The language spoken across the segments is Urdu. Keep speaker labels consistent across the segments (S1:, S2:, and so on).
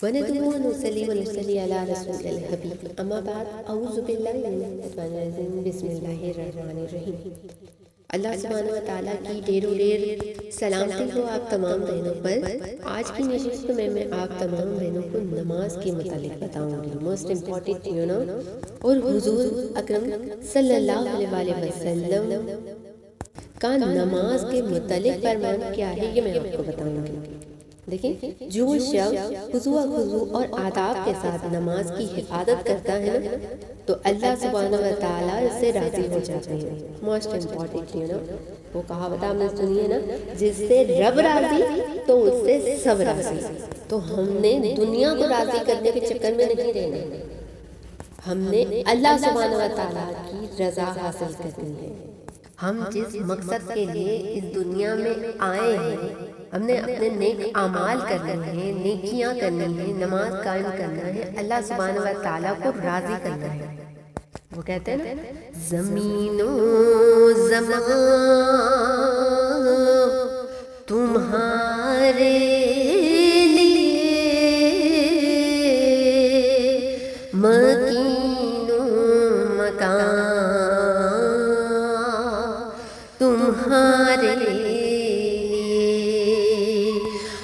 S1: وندعو ونصلي ونصلي على رسول الحبیب اما بعد اعوذ باللہ من الشیطان الرجیم بسم اللہ الرحمن الرحیم۔ اللہ سبحانہ وتعالیٰ کی ڈھیر و ڈھیر سلامتی ہو آپ تمام بہنوں پر۔ آج کی نشست میں آپ تمام بہنوں کو نماز کے متعلق بتاؤں گی، موسٹ امپورٹنٹ اور حضور اکرم صلی اللہ علیہ وسلم کا نماز کے متعلق فرمان کیا ہے یہ میں آپ کو بتاؤں گی۔ دیکھیں، جو شخص خضوع اور آداب کے ساتھ نماز کی حفاظت کرتا ہے نا تو اللہ سبحانہ وتعالیٰ اس سے راضی ہو جاتے ہیں۔ موسٹ امپورٹنٹ وہ کہاوت آپ نے سنی ہے نا، جس سے رب راضی تو اس سے سب راضی۔ تو ہم نے دنیا کو راضی کرنے کے چکر میں نہیں رہنا، ہم نے اللہ سبحانہ وتعالیٰ کی رضا حاصل کرنی ہے۔ ہم جس مقصد کے لیے اس دنیا میں آئے ہیں، ہم نے اپنے نیک اعمال کرنے ہیں، نیکیاں کرنی ہیں، نماز قائم کرنا ہے، اللہ سبحانہ وتعالیٰ کو راضی کرنا ہے۔ وہ کہتے ہیں نا، زمین و زمان تمہارے لیے، مکین و مکان تمہارے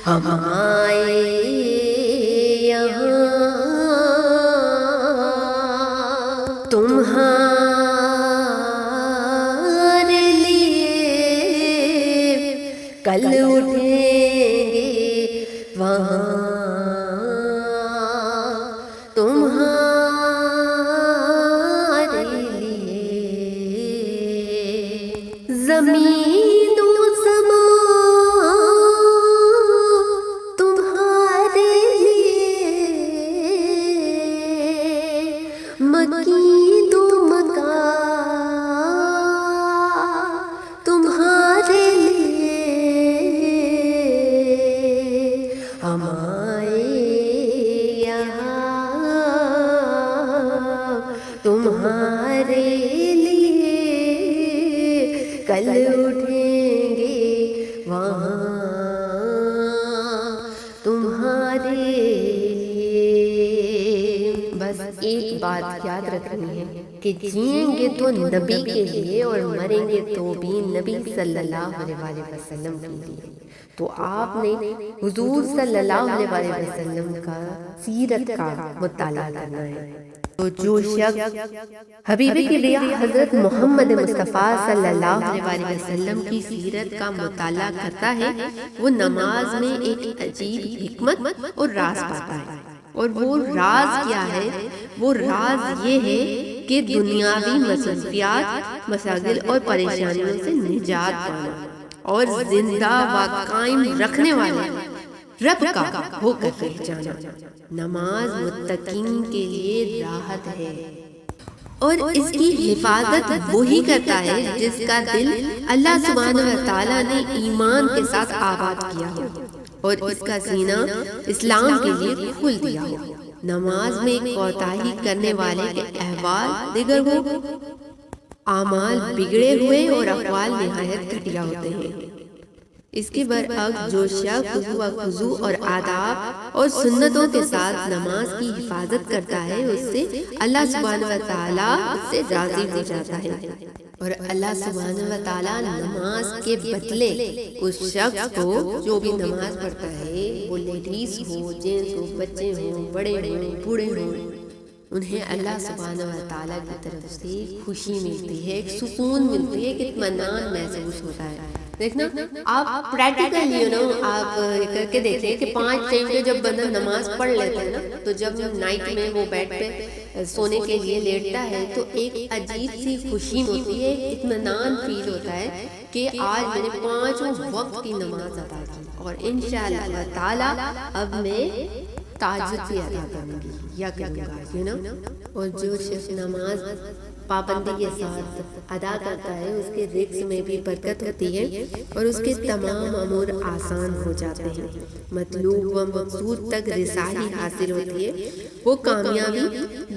S1: ہم آئے یہاں تمہارے لیے، کل اٹھیں گے وہاں تمہارے لیے۔ زمین مکین و مکان تمہارے لیے، ہم آئے یہاں تمہارے لیے، کل اٹھیں گے وہاں تمہارے لیے۔ بس ایک بات یاد رکھنی ہے کہ جئیں گے تو نبی کے لیے اور مریں گے تو بھی نبی صلی اللہ علیہ وسلم کے لیے۔ تو آپ نے حضور صلی اللہ علیہ وسلم کا سیرت کا مطالعہ کرنا ہے۔ تو جو شخص حبیب کبریا حضرت محمد مصطفیٰ صلی اللہ علیہ وسلم کی سیرت کا مطالعہ کرتا ہے، وہ نماز میں ایک عجیب حکمت اور راز پاتا ہے۔ اور وہ راز کیا ہے؟ وہ راز یہ ہے کہ دنیاوی مصروفیات، مشاغل اور پریشانیوں سے نجات پانا اور زندہ و قائم رکھنے والے رب کا ہو کر رہ جانا۔ نماز متقین کے لیے راحت ہے اور اس کی حفاظت وہی کرتا ہے جس کا دل اللہ سبحانہ وتعالیٰ نے ایمان کے ساتھ آباد کیا ہو اور اس کا سینہ اسلام کے لیے کھول دیا ہو۔ نماز میں کوتاہی کرنے والے کے احوال دیگر ہو، اعمال بگڑے ہوئے اور اقوال نہایت گھٹیا ہوتے ہیں۔ اس کے برعکس جو شخص خضوع اور آداب اور سنتوں کے ساتھ نماز کی حفاظت کرتا ہے، اس سے اللہ سبحانہ وتعالیٰ اس سے راضی ہو جاتا ہے۔ اور اللہ سبحانہ وتعالیٰ نماز کے بدلے اس شخص کو، جو بھی نماز پڑھتا ہے، وہ لیڈیز ہو، جینٹس ہو، بچے ہوں، بڑے ہوں، بوڑھے ہوں، انہیں اللہ سبحانہ وتعالیٰ کی طرف سے خوشی ملتی ہے، ایک سکون ملتی ہے، ایک اطمینان محسوس ہوتا ہے۔ دیکھنا، آپ پریکٹیکلی آپ کر کے دیکھیں کہ 5 ٹائم پہ جب بندہ نماز پڑھ لیتا ہے نا، تو جب نائٹ میں وہ بیڈ پہ سونے کے لیے لیٹتا ہے تو ایک عجیب سی خوشی ہوتی ہے، ایک اطمینان فیل ہوتا ہے کہ آج میں نے 5 وقت کی نماز ادا کی اور انشاءاللہ تعالی اب میں تہجد بھی ادا کروں گی یا کروں گا۔ اور جو شخص نماز پابندی کے ساتھ ادا کرتا ہے، اس کے رزق میں بھی برکت ہوتی ہے اور اس کے تمام امور آسان ہو جاتے ہیں، مطلوب و مقصود تک رسائی حاصل ہوتی ہے، وہ کامیابی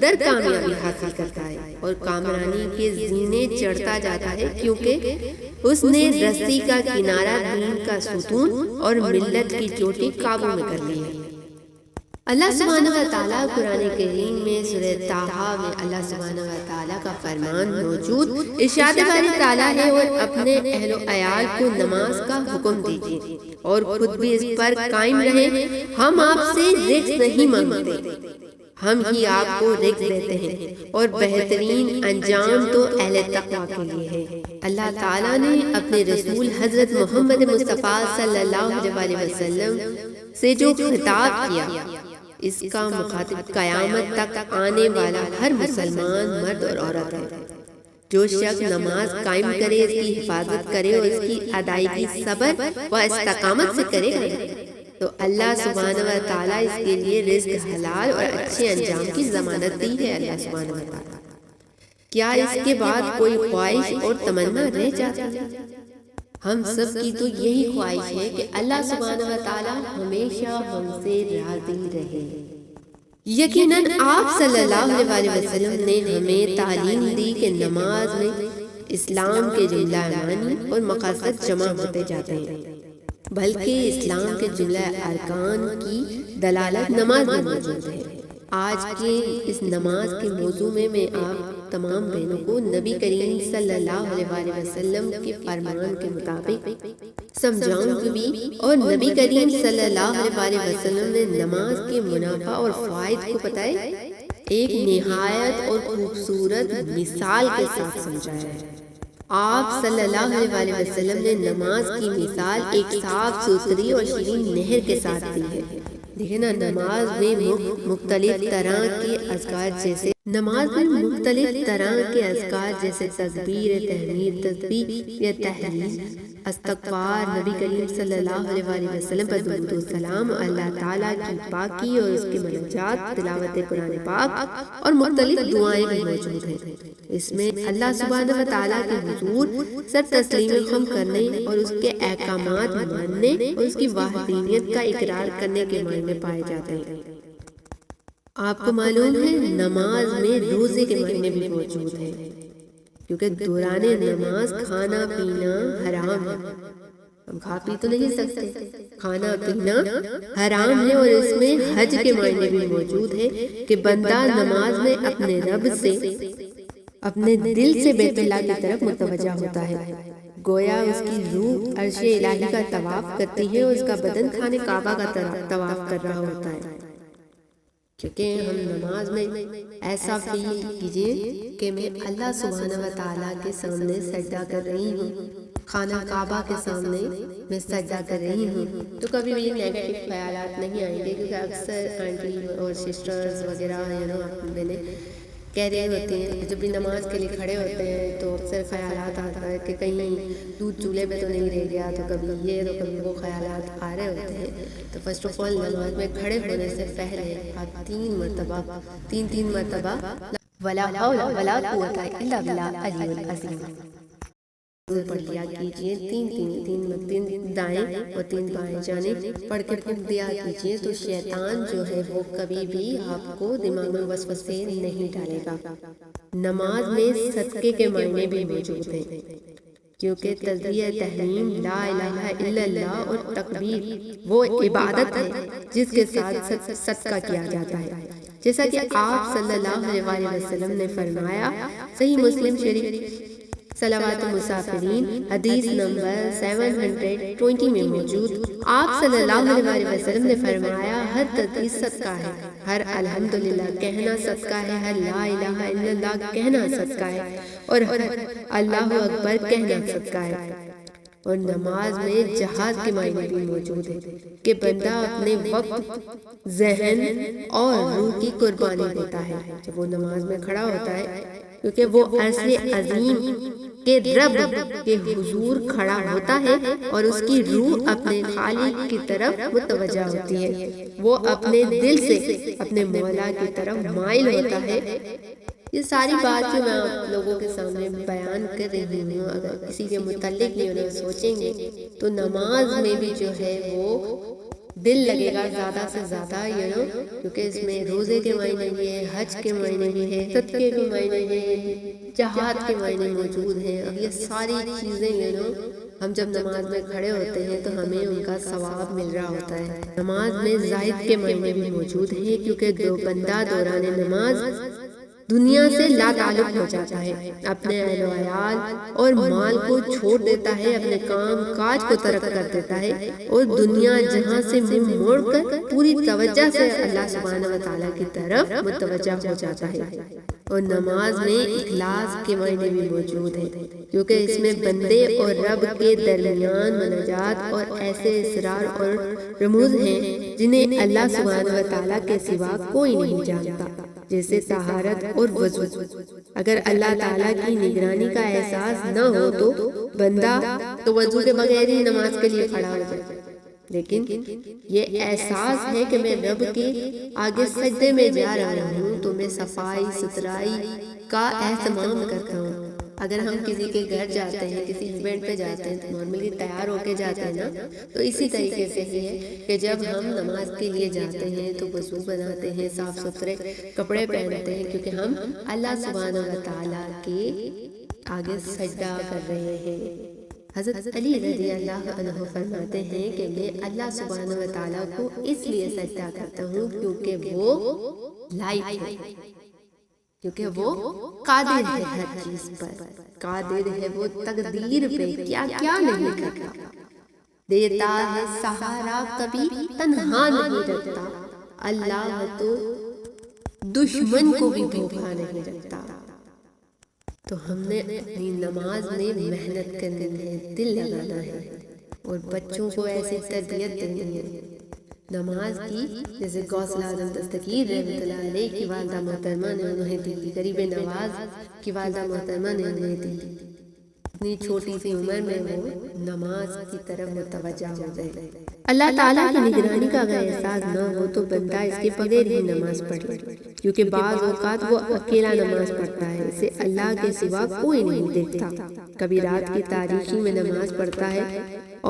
S1: در کامیابی حاصل کرتا ہے اور کامرانی کے زینے چڑھتا جاتا ہے، کیونکہ اس نے رسی کا کنارہ دین کا ستون اور ملت کی چوٹی قابو میں کر لی ہے۔ اللہ سبحانہ و تعالیٰ قرآن کریم میں سورہ طٰہٰ میں اللہ سبحانہ و تعالیٰ کا فرمان موجود، ارشاد باری تعالیٰ ہے اور اپنے اہل و عیال کو نماز کا حکم دیجیے اور خود بھی اس پر قائم رہیں، ہم آپ سے رزق نہیں مانگتے، ہم ہی آپ کو رزق دیتے ہیں اور بہترین انجام تو اہل تقویٰ کے لیے ہے۔ اللہ تعالیٰ نے اپنے رسول حضرت محمد مصطفیٰ صلی اللہ علیہ وسلم سے جو خطاب کیا، اس کا مخاطب قیامت تک آنے والا ہر مسلمان مرد اور عورت ہے۔ جو شخص نماز قائم کرے، اس کی حفاظت کرے اور اس کی ادائیگی صبر و استقامت سے کرے تو اللہ سبحانہ و تعالیٰ اس کے لیے رزق حلال اور اچھے انجام کی ضمانت دی ہے۔ اللہ سبحانہ و تعالیٰ کیا اس کے بعد کوئی خواہش اور تمنا رہ جاتی ہے؟ ہم سب کی تو یہی خواہش ہے کہ اللہ سبحانہ و تعالیٰ ہمیشہ ہم سے راضی رہے۔ یقیناً آپ صلی اللہ علیہ وسلم نے ہمیں تعلیم دی کہ نماز میں اسلام کے جملہ معانی اور مقاصد جمع ہوتے جاتے ہیں، بلکہ اسلام کے جملہ ارکان کی دلالت نماز میں موجود ہے۔ آج کے اس نماز کے موضوع میں آپ تمام بہنوں کو نبی کریم صلی اللہ علیہ وسلم کے فرمان کے مطابق سمجھاؤں گی اور نبی کریم صلی اللہ علیہ وسلم نے نماز کے منافع اور فوائد کو بتائے ایک نہایت اور خوبصورت مثال کے ساتھ سمجھایا ہے۔ آپ صلی اللہ علیہ وسلم نے نماز کی مثال ایک صاف ستھری اور شیرین نہر کے ساتھ دی ہے۔ دیکھیں نا، نماز میں مختلف طرح کے اذکار جیسے تکبیر، تحمید، تسبیح یا تحلیل، استغفار، نبی کریم صلی اللہ علیہ وسلم پر درود و سلام، اللہ تعالیٰ کی پاکی اور اس کے مناجات، تلاوت قرآن پاک اور مختلف دعائیں بھی موجود ہیں۔ اس میں اللہ سبحانہ و تعالیٰ کے حضور سر تسلیم خم کرنے اور اس کے احکامات ماننے اور اس کی وحدانیت کا اقرار کرنے کے معنی پائے جاتے ہیں۔ آپ کو معلوم ہے نماز میں روزے کے معنی بھی موجود ہیں، کیونکہ دوران نماز کھانا پینا حرام ہے، ہم کھا پی تو نہیں سکتے، کھانا پینا حرام ہے۔ اور اس میں حج کے معنی بھی موجود ہے کہ بندہ نماز میں اپنے رب سے اپنے دل سے بیت اللہ کی طرف متوجہ ہوتا ہے، گویا اس کی روح عرش الہی کا طواف کرتی ہے اور اس کا بدن خانہ کعبہ کا طواف کر رہا ہوتا ہے۔ کیونکہ ہم نماز میں ایسا فیل کیجئے کہ میں اللہ سبحانہ و تعالیٰ کے سامنے سجدہ کر رہی ہوں، خانہ کعبہ کے سامنے میں سجدہ کر رہی ہوں، تو کبھی بھی نیگیٹو خیالات نہیں آئیں گے، کیونکہ اکثر آنٹی اور سسٹرز وغیرہ کہہ رہے ہوتے ہیں جب بھی نماز کے لیے کھڑے ہوتے ہیں تو اکثر خیالات آتا ہے کہ کہیں دودھ چولہے پہ تو نہیں رہ گیا، تو کبھی یہ تو کبھی وہ خیالات آ رہے ہوتے ہیں۔ تو فرسٹ آف آل نماز میں کھڑے ہونے سے پہلے آپ تین مرتبہ ولا حول ولا قوت الا باللہ العلی العظیم پڑھ لیا کیجئے، تین دائیں اور تین بائیں جانب پڑھ کے پھونک دیا کیجئے، تو شیطان جو ہے وہ کبھی بھی آپ کو دماغ میں وسوسے نہیں ڈالے گا۔ نماز میں صدقے کے معنی بھی موجود ہیں، کیونکہ تسبیح، تحمید، لا الہ الا اللہ اور تکبیر وہ عبادت ہے جس کے ساتھ صدقہ کیا جاتا ہے، جیسا کہ آپ صلی اللہ علیہ وسلم نے فرمایا۔ صحیح مسلم شریف صلوات مسافرین حدیث نمبر 720 میں موجود، آپ صلی اللہ علیہ وسلم نے فرمایا ہر تسبیح صدقہ ہے، ہر الحمدللہ کہنا صدقہ ہے، ہر لا الہ الا اللہ کہنا صدقہ ہے اور ہر اللہ اکبر کہنا صدقہ ہے۔ اور نماز میں جہاد کے معنی بھی موجود ہے کہ بندہ اپنے وقت، ذہن اور روح کی قربانی دیتا ہے جب وہ نماز میں کھڑا ہوتا ہے، کیونکہ وہ عرش عظیم کے رب کے حضور کھڑا ہوتا ہے اور اس کی روح اپنے خالق کی طرف متوجہ ہوتی ہے، وہ اپنے دل سے اپنے مولا کی طرف مائل ہوتا ہے۔ یہ ساری بات جو میں آپ لوگوں کے سامنے بیان کر رہی ہوں، اگر کسی کے متعلق یہ انہیں سوچیں گے تو نماز میں بھی جو ہے وہ دل لگے گا زیادہ سے زیادہ، کیونکہ اس میں روزے کے معنی بھی ہے، حج کے معنی بھی ہے، صدقے کے معنی ہے، جہاد کے معنی موجود ہیں۔ اب یہ ساری چیزیں ہم جب نماز میں کھڑے ہوتے ہیں تو ہمیں ان کا ثواب مل رہا ہوتا ہے۔ نماز میں زائد کے معنی بھی موجود ہیں، کیونکہ جو بندہ دوران نماز دنیا سے لا تعلق ہو جاتا ہے، اپنے اہل و عیال اور مال کو چھوڑ دیتا ہے، اپنے کام کاج کو ترک کر دیتا ہے اور دنیا جہاں سے منہ موڑ کر پوری توجہ سے اللہ سبحانہ و تعالیٰ کی طرف متوجہ ہو جاتا ہے۔ اور نماز میں اخلاص کے معنی بھی موجود ہے، کیونکہ اس میں بندے اور رب کے درمیان مناجات اور ایسے اسرار اور رموز ہیں جنہیں اللہ سبحانہ و تعالیٰ کے سوا کوئی نہیں جانتا، جیسے طہارت اور وضو۔ اگر اللہ تعالیٰ کی نگرانی کا احساس نہ ہو تو بندہ تو وضو کے بغیر ہی نماز کے لیے کھڑا ہو جائے، لیکن یہ احساس ہے کہ میں رب کے آگے سجدے میں جا رہا ہوں تو میں صفائی ستھرائی کا اہتمام کرتا ہوں۔ اگر ہم کسی کے گھر جاتے ہیں، کسی ایونٹ پہ جاتے ہیں تو نارملی تیار ہو کے جاتے ہیں نا، تو اسی طریقے سے ہی ہے کہ جب ہم نماز کے لیے جاتے ہیں تو وضو بناتے ہیں، صاف ستھرے کپڑے پہنتے ہیں، کیونکہ ہم اللہ سبحانہ و تعالیٰ کے آگے سجدہ کر رہے ہیں۔ حضرت علی رضی اللہ عنہ فرماتے ہیں کہ میں اللہ سبحانہ و تعالیٰ کو اس لیے سجدہ کرتا ہوں کیونکہ وہ لائق ہے، کیونکہ وہ قادر ہے ہر چیز پر، قادر ہے وہ تقدیر پہ، کیا کیا نہیں کرتا، دیتا ہے سہارا کبھی تنہا نہیں رکھتا، اللہ تو دشمن کو بھی دھوکا نہیں رکھتا۔ تو ہم نے اپنی نماز میں محنت کرنی ہے، دل لگانا ہے اور بچوں کو ایسی تربیت دینی ہے نماز کی، جیسے غوث اعظم دستگیر رحمۃ اللہ علیہ کی والدہ محترمہ نے انہیں دی، غریب نواز کی والدہ محترمہ نے انہیں دی۔ اتنی چھوٹی سی عمر میں وہ نماز کی طرف متوجہ ہو گئے۔ اللہ تعالیٰ کی نگرانی کا اگر احساس نہ ہو تو بندہ اس کے بغیر ہی نماز پڑھے، کیونکہ بعض اوقات وہ اکیلا نماز پڑھتا ہے، اسے اللہ کے سوا کوئی نہیں دیکھتا، کبھی رات کی تاریکی میں نماز پڑھتا ہے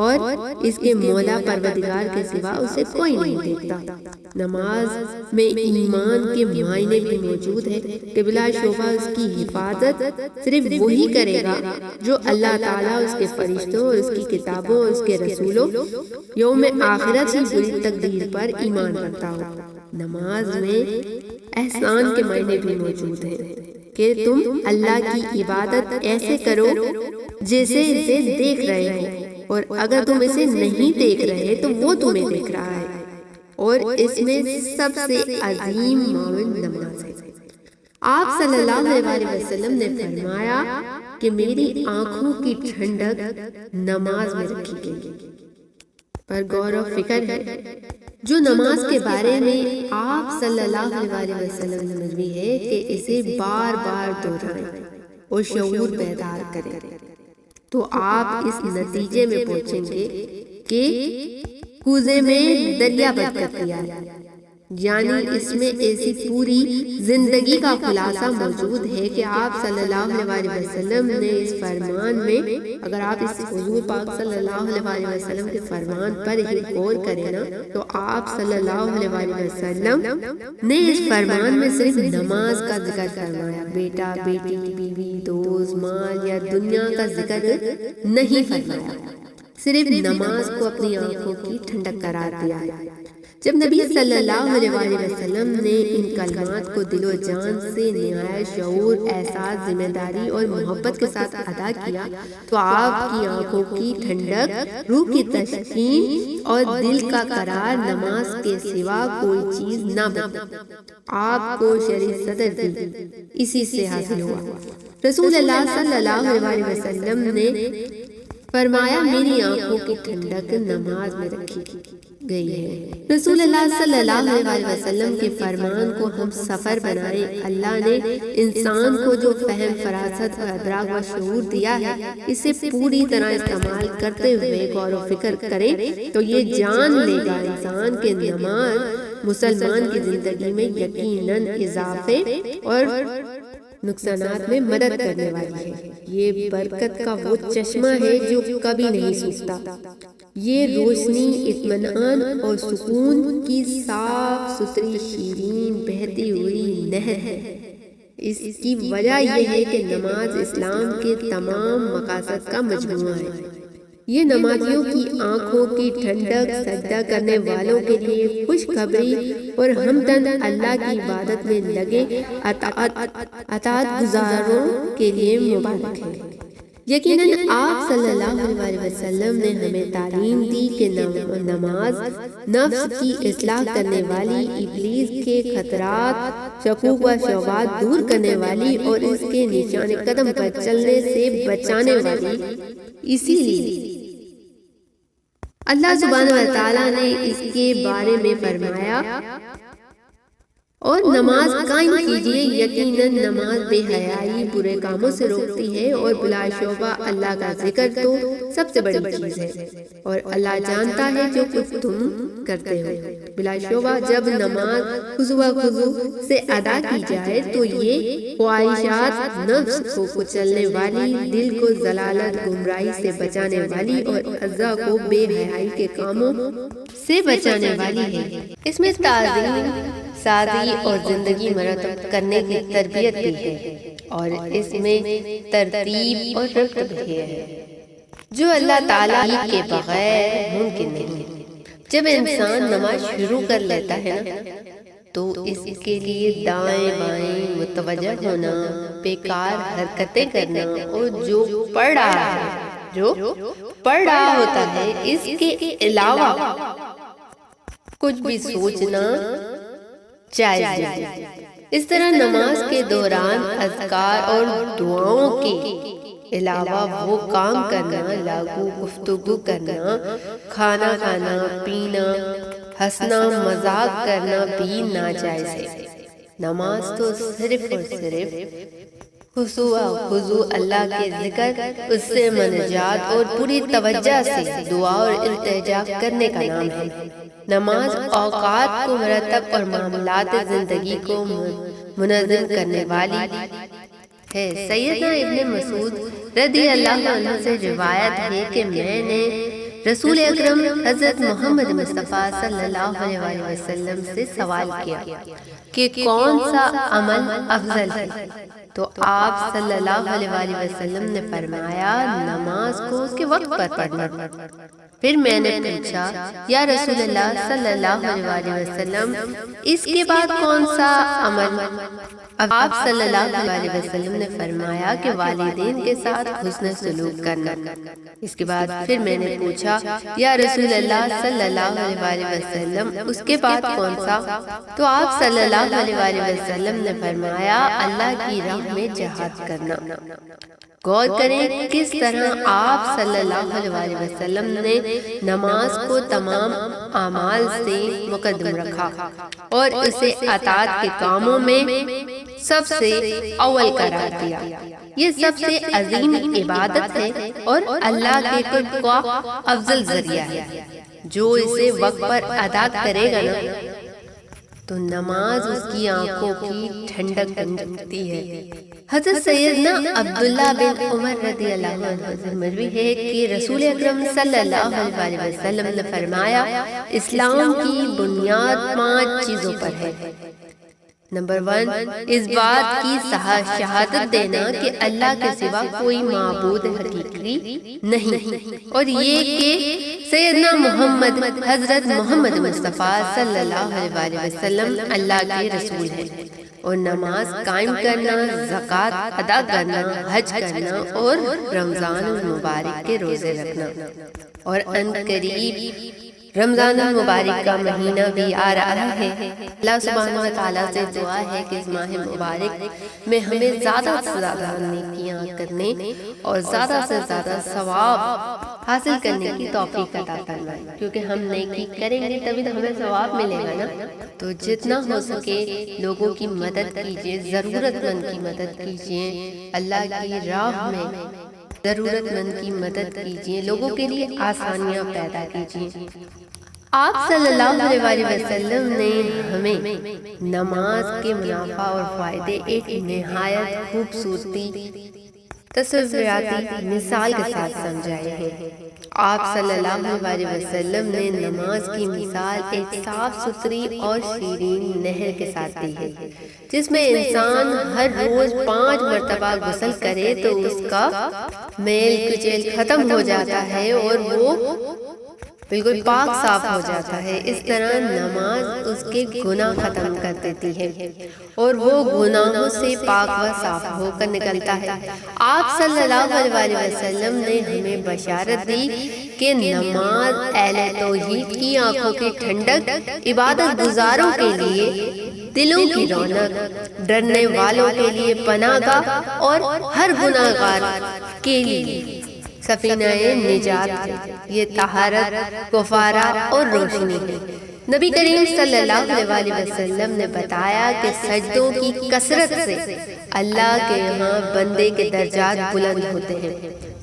S1: اور اس کے مولا پروردگار کے سوا اسے کوئی نہیں دیکھتا۔ نماز میں ایمان کے معنی بھی موجود ہے کہ بلا شبہ اس کی حفاظت صرف وہی کرے گا جو اللہ تعالیٰ، اس کے فرشتوں اور اس کی کتابوں اور اس کے رسولوں، یوم آخرت کی بری تقدیر پر ایمان رکھتا ہو۔ نماز میں احسان کے معنی بھی موجود ہیں کہ تم اللہ کی عبادت ایسے کرو جیسے اسے دیکھ رہے ہو، اور اگر تم اسے نہیں دیکھ رہے تو وہ تمہیں دیکھ رہا ہے، اور اس میں سب سے عظیم معاون نماز ہے۔ آپ صلی اللہ علیہ وسلم نے فرمایا کہ میری آنکھوں کی ٹھنڈک نماز میں رکھی گئی۔ پر غور و فکر ہے جو نماز کے بارے میں آپ صلی اللہ علیہ وسلم نے مروی ہے کہ اسے بار بار دہرائیں اور شعور بیدار کریں، تو آپ اس نتیجے میں پہنچیں گے کہ کوزے میں دریا بد کر دیا، یعنی اس میں ایسی پوری زندگی کا خلاصہ موجود ہے کہ آپ صلی اللہ علیہ وسلم نے اس فرمان میں، اگر آپ اس حضور پاک صلی اللہ علیہ وسلم کے فرمان پر ہی غور کریں نا، تو آپ صلی اللہ علیہ وسلم نے اس فرمان میں صرف نماز کا ذکر فرمایا، بیٹا بیٹی بیوی دوست مال یا دنیا کا ذکر نہیں فرمایا، صرف نماز کو اپنی آنکھوں کی ٹھنڈک قرار دیا ہے۔ جب نبی صلی اللہ علیہ وسلم نے ان کلمات کو دل و جان سے نہایت شعور، احساس، ذمہ داری اور محبت کے ساتھ ادا کیا تو آپ کی آنکھوں کی ٹھنڈک، روح کی تسکین اور دل کا قرار نماز کے سوا کوئی چیز نہ بنی۔ آپ کو شریعت صدر بھی اسی سے حاصل ہوا۔ رسول اللہ صلی اللہ علیہ وسلم نے فرمایا میری آنکھوں کی ٹھنڈک نماز میں رکھی گئی ہے۔ رسول اللہ صلی اللہ علیہ وسلم کے فرمان کو ہم سفر بنائیں۔ اللہ نے انسان کو جو فہم، فراست اور ادراک و شعور دیا ہے، اسے پوری طرح استعمال کرتے ہوئے غور و فکر کریں تو یہ جان لے گا انسان کے نماز مسلمان کی زندگی میں یقیناً اضافے اور نقصانات میں مدد کرنے والی ہے۔ یہ برکت کا وہ چشمہ ہے جو کبھی نہیں سوکھتا۔ یہ روشنی، اطمینان اور سکون کی صاف ستھری شیرین بہتی ہوئی نہر ہے۔ اس کی وجہ یہ ہے کہ نماز اسلام کے تمام مقاصد کا مجموعہ ہے۔ یہ نمازیوں کی آنکھوں کی ٹھنڈک، سجدہ کرنے والوں کے لیے خوشخبری اور حمدن اللہ کی عبادت میں لگے اطاعت گزاروں کے لیے مبارک ہے۔ یقیناً آپ صلی اللہ علیہ وسلم نے ہمیں تعلیم دی کہ نماز نفس کی اصلاح کرنے والی، ابلیس کے خطرات، شکوک و شبہات دور کرنے والی اور اس کے نشان قدم پر چلنے سے بچانے والی۔ اسی لیے اللہ سبحانہ و تعالیٰ نے اس کے بارے میں فرمایا اور نماز قائم کیجیے، یقیناً نماز بے حیائی، برے کاموں سے روکتی ہے اور بلا شبہ اللہ کا ذکر تو سب سے بڑی چیز ہے اور اللہ جانتا ہے جو کچھ تم کرتے ہو۔ بلا شبہ جب نماز خضوع سے ادا کی جائے تو یہ خواہشات نفس کو کچلنے والی، دل کو ضلالت گمراہی سے بچانے والی اور اعضاء کو بے حیائی کے کاموں سے بچانے والی ہے۔ اس میں تعظیم، سادگی اور زندگی مرتب کرنے کی تربیت بھی ہے اور اس میں ترتیب اور رتب بھی ہے جو اللہ تعالیٰ کے بغیر ممکن نہیں۔ جب انسان نماز شروع کر لیتا ہے تو اس کے لیے دائیں بائیں متوجہ ہونا، بیکار حرکتیں کرنا اور جو پڑھ رہا ہوتا ہے اس کے علاوہ کچھ بھی سوچنا جائز نہیں۔ اس طرح نماز کے دوران اذکار اور دعاؤں کے علاوہ وہ کام کرنا، لاغو گفتگو کرنا، کھانا کھانا، پینا، ہنسنا، مذاق کرنا بھی ناجائز ہے۔ نماز تو صرف اور صرف خضوع اللہ کے ذکر، اس سے مناجات اور پوری توجہ سے دعا اور التجا کرنے کا نام ہے۔ نماز اوقات کو مرتب اور معاملات زندگی کو منظم کرنے والی ہے۔ سیدنا ابن مسعود رضی اللہ عنہ سے روایت ہے کہ میں نے رسول اکرم حضرت محمد مصطفیٰ صلی اللہ علیہ وسلم سے سوال کیا کہ کون سا عمل افضل ہے، تو آپ صلی اللہ علیہ وسلم نے فرمایا نماز کو اس کے وقت پر پڑھنا۔ پھر میں نے پوچھا یا رسول اللہ صلی اللہ علیہ وسلم اس کے بعد کون سا عمل؟ آپ صلی اللہ علیہ وسلم نے فرمایا کہ والدین کے ساتھ حسن سلوک کرنا۔ اس کے بعد پھر میں نے پوچھا یا رسول اللہ صلی اللہ علیہ وسلم اس کے بعد کون سا؟ تو آپ صلی اللہ علیہ وسلم نے فرمایا اللہ کی راہ میں جہاد کرنا۔ غور کریں کس طرح آپ صلی اللہ علیہ وسلم نے نماز کو تمام اعمال سے مقدم رکھا اور اسے اطاعت کے کاموں میں سب سے اول قرار دیا۔ یہ سب سے عظیم عبادت ہے اور اللہ کے قرب کا افضل ذریعہ ہے۔ جو اسے وقت پر ادا کرے گا تو نماز اس کی آنکھوں کی ٹھنڈک بن جاتی ہے۔ حضرت سیدنا عبداللہ بن عمر رضی اللہ عنہ سے مروی ہے کہ رسول اکرم صلی اللہ علیہ وسلم نے فرمایا اسلام کی بنیاد 5 چیزوں پر ہے۔ نمبر 1 اس بات کی شہادت دینا کہ اللہ کے سوا کوئی معبود حقیقی نہیں، اور یہ کہ سیدنا محمد حضرت محمد مصطفیٰ صلی اللہ علیہ وسلم اللہ کے رسول ہیں، اور نماز قائم کرنا، زکوٰۃ ادا کرنا، حج کرنا اور رمضان المبارک کے روزے رکھنا۔ اور ان قریب رمضان المبارک کا مہینہ بھی آ رہا ہے۔ اللہ سبحانہ و تعالیٰ سے دعا ہے کہ اس ماہ مبارک میں ہمیں زیادہ سے زیادہ نیکیاں کرنے اور زیادہ سے زیادہ ثواب حاصل کرنے کی توفیق عطا فرمائے، کیونکہ ہم نیکی کریں گے تبھی تو ہمیں ثواب ملے گا نا۔ تو جتنا ہو سکے لوگوں کی مدد کیجیے، ضرورت مند کی مدد کیجیے، اللہ کی راہ میں ضرورت مند کی مدد کیجیے، لوگوں کے لیے آسانیاں پیدا کیجیے۔ آپ صلی اللہ علیہ وسلم نے ہمیں نماز کے منافع اور فائدے ایک نہایت خوبصورتی تصوراتی مثال کے ساتھ سمجھائے ہیں۔ آپ صلی اللہ علیہ وسلم نے نماز کی مثال ایک صاف ستھری اور شیرین نہر کے ساتھ دی ہے، جس میں انسان ہر روز 5 مرتبہ غسل کرے تو اس کا میل کچیل ختم ہو جاتا ہے اور وہ بالکل پاک صاف ہو جاتا ہے۔ اس طرح نماز اس کے گناہ ختم کر دیتی ہے اور وہ گناہوں سے پاک و صاف ہو کر نکلتا ہے۔ آپ صلی اللہ علیہ وسلم نے ہمیں بشارت دی کہ نماز اہل توحید کی آنکھوں کی ٹھنڈک، عبادت گزاروں کے لیے دلوں کی رونق، ڈرنے والوں کے لیے پناہ گاہ اور ہر گناہ گار کے لیے سفینہ نجات ہے۔ یہ طہارت، کفارہ اور روشنی ہے۔ نبی کریم صلی اللہ علیہ وسلم نے بتایا کہ سجدوں کی کثرت سے اللہ کے یہاں بندے کے درجات بلند ہوتے ہیں۔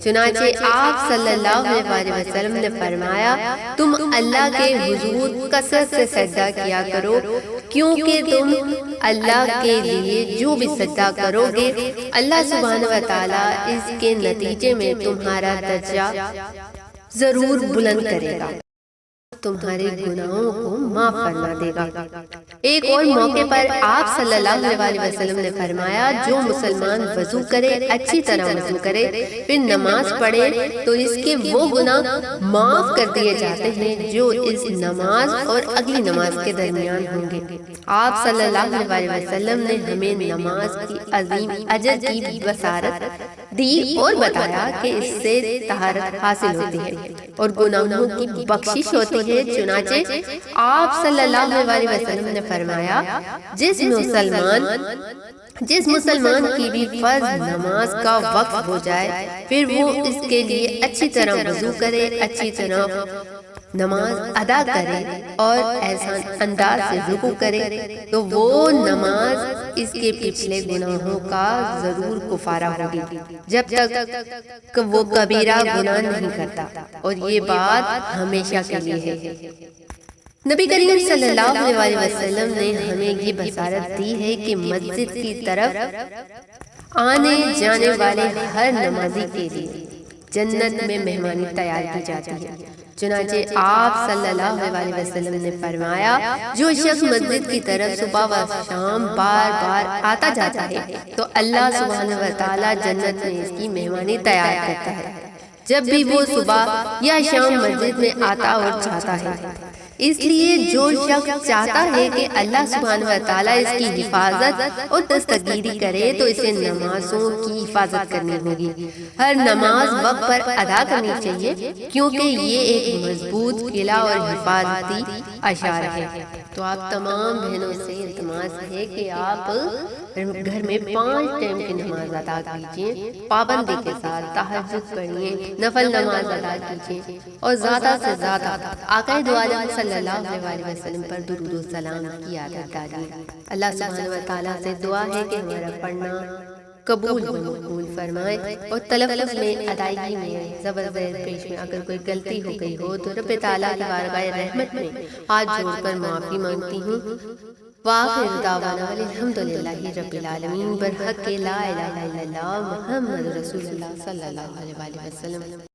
S1: چنانچہ آپ صلی اللہ علیہ وسلم نے فرمایا، تم اللہ کے حضور کثرت سے سجدہ کیا کرو، کیونکہ تم اللہ کے لیے جو بھی سجدہ کرو گے اللہ سبحانہ و تعالیٰ اس کے نتیجے میں تمہارا درجہ ضرور بلند کرے گا، تمہارے گناہوں کو معاف فرما دے گا۔ ایک اور موقع پر آپ صلی اللہ علیہ وسلم نے فرمایا، جو مسلمان وضو کرے، اچھی طرح وضو کرے، پھر نماز پڑھے تو اس کے وہ گناہ معاف کر دیے جاتے ہیں جو اس نماز اور اگلی نماز کے درمیان ہوں گے۔ آپ صلی اللہ علیہ وسلم نے ہمیں نماز کی عظیم اجر کی بشارت دی اور بتایا کہ اس سے طہارت حاصل ہوتی ہے اور گناہوں کی بخشش ہوتی ہے۔ چنانچہ آپ صلی اللہ علیہ وسلم نے فرمایا، جس مسلمان کی بھی فرض نماز کا وقت ہو جائے، پھر وہ اس کے لیے اچھی طرح وضو کرے، اچھی طرح نماز ادا کرے اور احسان انداز سے رکوع کرے تو وہ نماز اس کے پچھلے گناہوں کا ضرور کفارہ ہوگی، جب تک وہ کبیرہ گناہ نہیں کرتا، اور یہ بات ہمیشہ کے لیے ہے۔ نبی کریم صلی اللہ علیہ وسلم نے ہمیں یہ بشارت دی ہے کہ مسجد کی طرف آنے جانے والے ہر نمازی کے لیے جنت میں مہمانی تیار کی جاتی ہے۔ چنانچہ آپ صلی اللہ علیہ وسلم نے فرمایا، جو شخص مسجد کی طرف صبح و شام بار بار آتا جاتا ہے تو اللہ سبحانہ و تعالیٰ جنت میں اس کی مہمانی تیار کرتا ہے، جب بھی وہ صبح یا شام مسجد میں آتا اور جاتا ہے۔ اس لیے جو شخص چاہتا ہے کہ اللہ سبحانہ و تعالیٰ اس کی حفاظت اور دستگیری کرے تو اسے نمازوں کی حفاظت کرنی ہوگی۔ ہر نماز وقت پر ادا کرنی چاہیے، کیونکہ یہ ایک مضبوط قلعہ اور حفاظتی اشارہ ہے۔ تو آپ تمام بہنوں سے التماس ہے کہ آپ گھر میں 5 ٹائم کی نماز ادا کیجیے، پابندی کے ساتھ تہجد پڑھیے، نفل نماز ادا کیجیے اور زیادہ سے زیادہ آقا دو عالم صلی اللہ علیہ وسلم پر درود و سلام کی عادت ڈالیے۔ اللہ سبحانہ و تعالیٰ سے دعا ہے کہ ہمارا پڑھنا قبول و مقبول فرمائے اور تلفظ میں، ادائیگی میں، زبر زیر پیش میں اگر کوئی غلطی ہو گئی ہو تو رب تعالیٰ کی بارگاہ رحمت میں ہاتھ جوڑ کر معافی مانگتی ہوں۔ وآخر دعوانا الحمدللہ رب العالمین، برحق لا الہ الا اللہ محمد رسول اللہ صلی اللہ علیہ وسلم۔